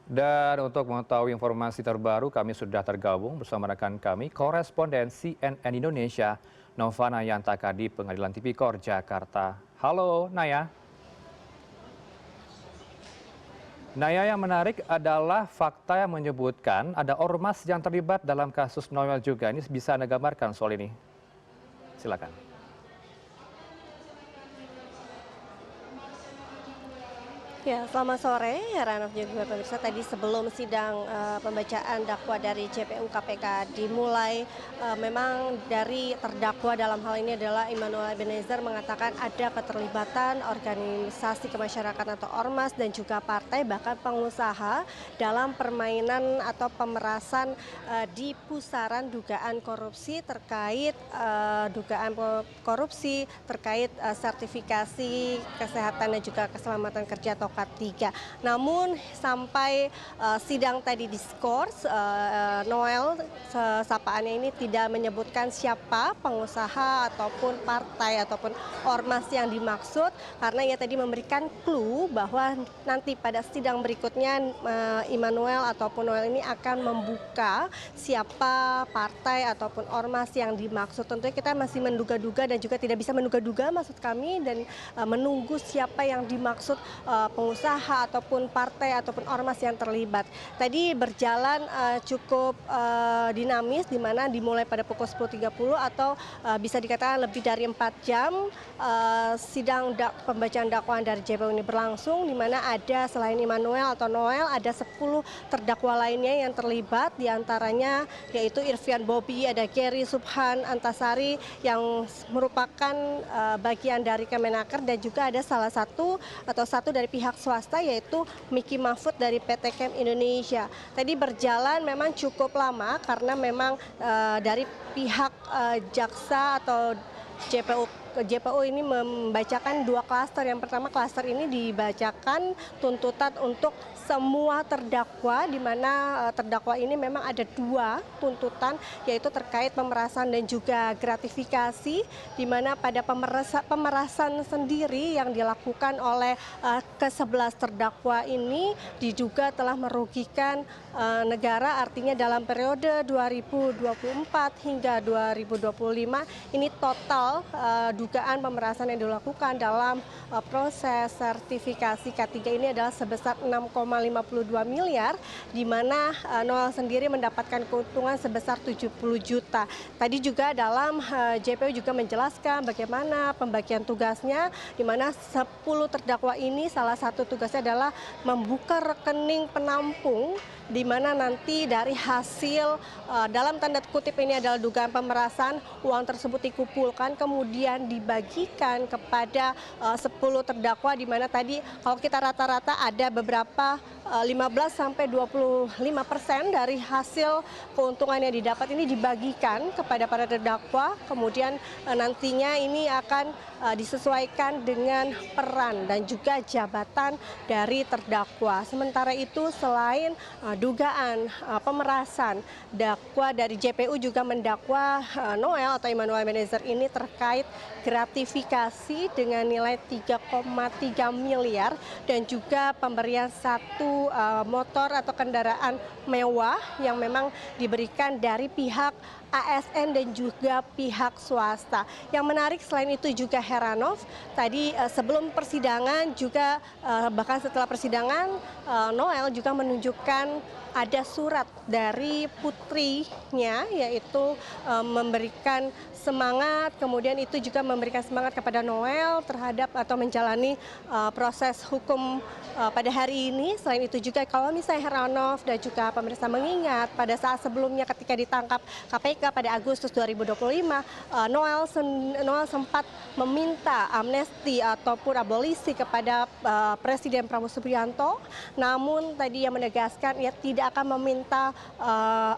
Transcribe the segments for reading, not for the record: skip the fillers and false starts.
Dan untuk mengetahui informasi terbaru, kami sudah tergabung bersama rekan kami, koresponden CNN Indonesia, Nova Nayantaka di Pengadilan Tipikor, Jakarta. Halo Naya. Naya, yang menarik adalah fakta yang menyebutkan ada ormas yang terlibat dalam kasus Noel juga. Ini bisa Anda gambarkan soal ini? Silakan. Ya, selamat sore, Heranov juga pemirsa. Tadi sebelum sidang pembacaan dakwa dari JPU KPK dimulai, memang dari terdakwa dalam hal ini adalah Immanuel Ebenezer mengatakan ada keterlibatan organisasi kemasyarakatan atau ormas dan juga partai bahkan pengusaha dalam permainan atau pemerasan di pusaran dugaan korupsi terkait sertifikasi kesehatan dan juga keselamatan kerja atau K3. Namun sampai sidang tadi diskors, Noel sapaannya ini tidak menyebutkan siapa pengusaha ataupun partai ataupun ormas yang dimaksud, karena ia tadi memberikan clue bahwa nanti pada sidang berikutnya Immanuel ataupun Noel ini akan membuka siapa partai ataupun ormas yang dimaksud. Tentunya kita masih menduga-duga dan juga tidak bisa menduga-duga maksud kami, dan menunggu siapa yang dimaksud pengusaha ataupun partai ataupun ormas yang terlibat. Tadi berjalan cukup dinamis, di mana dimulai pada pukul 10.30 atau bisa dikatakan lebih dari 4 jam sidang pembacaan dakwaan dari JPU ini berlangsung, di mana ada selain Immanuel atau Noel ada 10 terdakwa lainnya yang terlibat, diantaranya yaitu Irfian Bobi, ada Gary Subhan Antasari yang merupakan bagian dari Kemenaker, dan juga ada satu dari pihak swasta yaitu Miki Mahfud dari PT Chem Indonesia. Tadi berjalan memang cukup lama karena memang dari pihak jaksa atau JPU ini membacakan 2 klaster. Yang pertama, klaster ini dibacakan tuntutan untuk semua terdakwa, di mana terdakwa ini memang ada 2 tuntutan, yaitu terkait pemerasan dan juga gratifikasi, di mana pada pemerasan sendiri yang dilakukan oleh ke-11 terdakwa ini diduga telah merugikan negara, artinya dalam periode 2024 hingga 2025 ini total dugaan pemerasan yang dilakukan dalam proses sertifikasi K3 ini adalah sebesar 6,52 miliar, di mana Noel sendiri mendapatkan keuntungan sebesar 70 juta. Tadi juga dalam JPU juga menjelaskan bagaimana pembagian tugasnya, di mana 10 terdakwa ini salah satu tugasnya adalah membuka rekening penampung, di mana nanti dari hasil dalam tanda kutip ini adalah dugaan pemerasan, uang tersebut dikumpulkan kemudian dibagikan kepada 10 terdakwa, di mana tadi kalau kita rata-rata ada beberapa 15-25% dari hasil keuntungan yang didapat ini dibagikan kepada para terdakwa, kemudian nantinya ini akan disesuaikan dengan peran dan juga jabatan dari terdakwa. Sementara itu, selain dugaan pemerasan, dakwa dari JPU juga mendakwa Noel atau Immanuel Ebenezer ini terkait gratifikasi dengan nilai 3,3 miliar dan juga pemberian 1 motor atau kendaraan mewah yang memang diberikan dari pihak ASN dan juga pihak swasta. Yang menarik selain itu juga Heranov, tadi sebelum persidangan juga bahkan setelah persidangan, Noel juga menunjukkan ada surat dari putrinya, yaitu memberikan semangat, kemudian itu juga memberikan semangat kepada Noel terhadap atau menjalani proses hukum pada hari ini. Selain itu juga kalau misalnya Heranov dan juga pemirsa mengingat pada saat sebelumnya ketika ditangkap KPK pada Agustus 2025, Noel sempat meminta amnesti ataupun abolisi kepada Presiden Prabowo Subianto, namun tadi ia menegaskan ia tidak akan meminta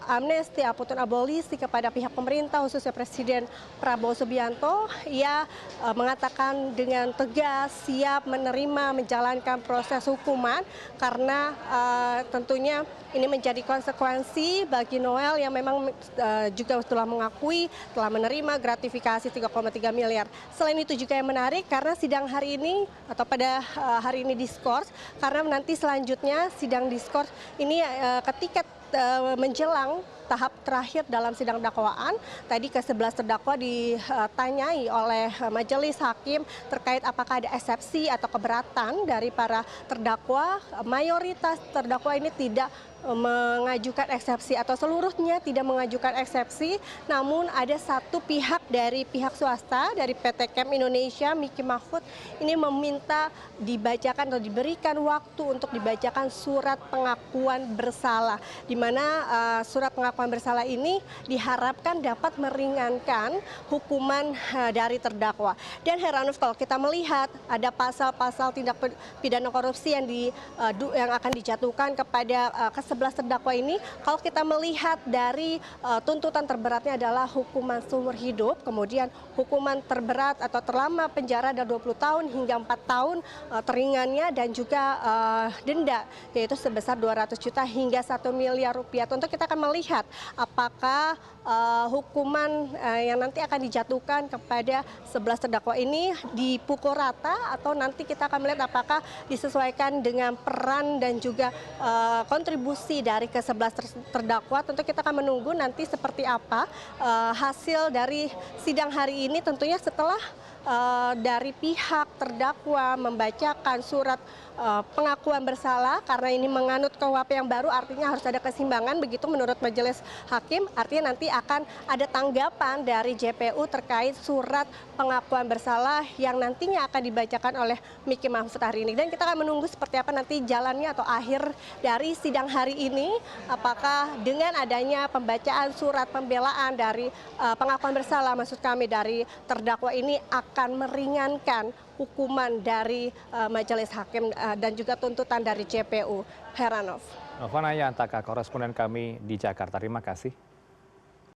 amnesti ataupun abolisi kepada pihak pemerintah khususnya Presiden Prabowo Subianto. Ia mengatakan dengan tegas siap menerima menjalankan proses hukuman karena tentunya ini menjadi konsekuensi bagi Noel yang memang juga juga telah mengakui telah menerima gratifikasi 3,3 miliar. Selain itu juga yang menarik karena sidang hari ini atau pada hari ini diskors, karena nanti selanjutnya sidang diskors ini ketika menjelang tahap terakhir dalam sidang dakwaan, tadi ke-11 terdakwa ditanyai oleh majelis hakim terkait apakah ada eksepsi atau keberatan dari para terdakwa. Mayoritas terdakwa ini tidak mengajukan eksepsi atau seluruhnya tidak mengajukan eksepsi, namun ada satu pihak dari pihak swasta dari PT Chem Indonesia, Miki Mahfud, ini meminta dibacakan atau diberikan waktu untuk dibacakan surat pengakuan bersalah, di mana surat pengakuan bersalah ini diharapkan dapat meringankan hukuman dari terdakwa. Dan heranov, kalau kita melihat ada pasal-pasal tindak pidana korupsi yang akan dijatuhkan kepada ke-11 terdakwa ini, kalau kita melihat dari tuntutan terberatnya adalah hukuman seumur hidup, kemudian hukuman terberat atau terlama penjara dari 20 tahun hingga 4 tahun teringannya, dan juga denda yaitu sebesar 200 juta hingga 1 miliar rupiah. Tentu kita akan melihat apakah hukuman yang nanti akan dijatuhkan kepada 11 terdakwa ini dipukul rata atau nanti kita akan melihat apakah disesuaikan dengan peran dan juga kontribusi dari ke-11 terdakwa. Tentu kita akan menunggu nanti seperti apa hasil dari sidang hari ini, tentunya setelah dari pihak terdakwa membacakan surat pengakuan bersalah, karena ini menganut KUHP yang baru, artinya harus ada keseimbangan begitu menurut majelis hakim. Artinya nanti akan ada tanggapan dari JPU terkait surat pengakuan bersalah yang nantinya akan dibacakan oleh Miki Mahfud hari ini. Dan kita akan menunggu seperti apa nanti jalannya atau akhir dari sidang hari ini, apakah dengan adanya pembacaan surat pembelaan dari pengakuan bersalah, maksud kami dari terdakwa ini, akan meringankan hukuman dari majelis hakim dan juga tuntutan dari JPU. Heranov. Novana Yantaka, koresponden kami di Jakarta. Terima kasih.